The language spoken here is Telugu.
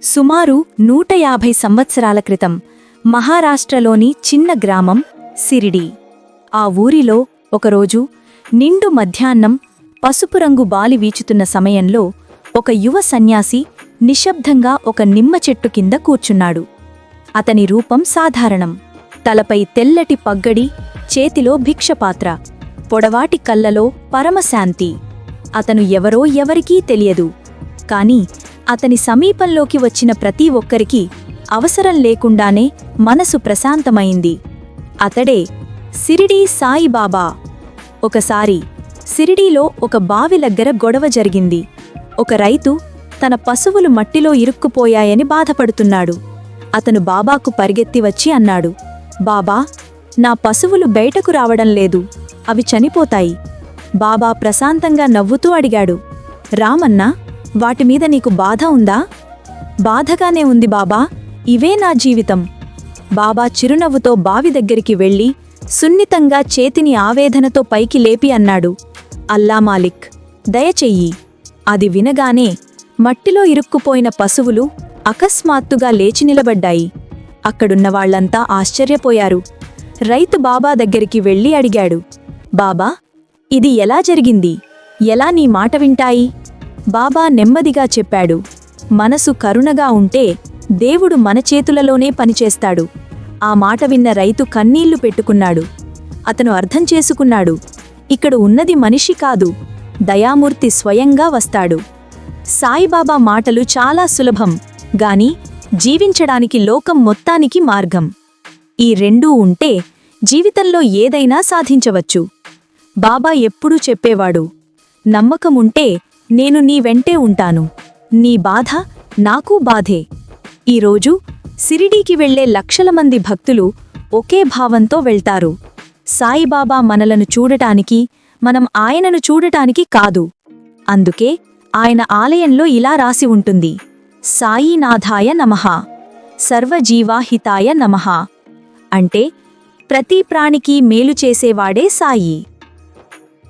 సుమారు 150 సంవత్సరాల క్రితం మహారాష్ట్రలోని చిన్న గ్రామం సిరిడి. ఆ ఊరిలో ఒకరోజు నిండు మధ్యాహ్నం పసుపు రంగు బాలి వీచుతున్న సమయంలో ఒక యువ సన్యాసి నిశ్శబ్దంగా ఒక నిమ్మ చెట్టు కింద కూర్చున్నాడు. అతని రూపం సాధారణం. తలపై తెల్లటి పగ్గడి, చేతిలో భిక్షపాత్ర, పొడవాటి కళ్ళలో పరమశాంతి. అతను ఎవరో ఎవరికీ తెలియదు. కాని అతని సమీపంలోకి వచ్చిన ప్రతి ఒక్కరికి అవసరం లేకుండానే మనసు ప్రశాంతమైంది. అతడే సిరిడి సాయిబాబా. ఒకసారి సిరిడీలో ఒక బావి దగ్గర గొడవ జరిగింది. ఒక రైతు తన పశువులు మట్టిలో ఇరుక్కుపోయాయని బాధపడుతున్నాడు. అతను బాబాకు పరిగెత్తి వచ్చి అన్నాడు, బాబా, నా పశువులు బయటకు రావడం లేదు, అవి చనిపోతాయి. బాబా ప్రశాంతంగా నవ్వుతూ అడిగాడు, రామన్నా, వాటిమీద నీకు బాధ ఉందా? బాధగానే ఉంది బాబా, ఇవే నా జీవితం. బాబా చిరునవ్వుతో బావి దగ్గరికి వెళ్ళి సున్నితంగా చేతిని ఆవేదనతో పైకి లేపి అన్నాడు, అల్లా మాలిక్, దయచెయ్యి. అది వినగానే మట్టిలో ఇరుక్కుపోయిన పశువులు అకస్మాత్తుగా లేచి నిలబడ్డాయి. అక్కడున్నవాళ్లంతా ఆశ్చర్యపోయారు. రైతు బాబా దగ్గరికి వెళ్ళి అడిగాడు, బాబా, ఇది ఎలా జరిగింది? ఎలా నీ మాట వింటాయి? బాబా నెమ్మదిగా చెప్పాడు, మనసు కరుణగా ఉంటే దేవుడు మన చేతులలోనే పనిచేస్తాడు. ఆ మాట విన్న రైతు కన్నీళ్లు పెట్టుకున్నాడు. అతను అర్థం చేసుకున్నాడు, ఇక్కడ ఉన్నది మనిషి కాదు, దయామూర్తి స్వయంగా వస్తాడు. సాయిబాబా మాటలు చాలా సులభం, గాని జీవించడానికి లోకం మొత్తానికి మార్గం. ఈ రెండూ ఉంటే జీవితంలో ఏదైనా సాధించవచ్చు. బాబా ఎప్పుడూ చెప్పేవాడు, నమ్మకముంటే నేను నీ వెంటే ఉంటాను, నీ బాధ నాకూ బాధే. ఈరోజు సిరిడీకి వెళ్లే లక్షల మంది భక్తులు ఒకే భావంతో వెళ్తారు. సాయిబాబా మనలను చూడటానికి, మనం ఆయనను చూడటానికి కాదు. అందుకే ఆయన ఆలయంలో ఇలా రాసి ఉంటుంది, సాయినాథాయ నమః, సర్వజీవాహితాయ నమః. అంటే ప్రతి ప్రాణికి మేలు చేసేవాడే సాయి.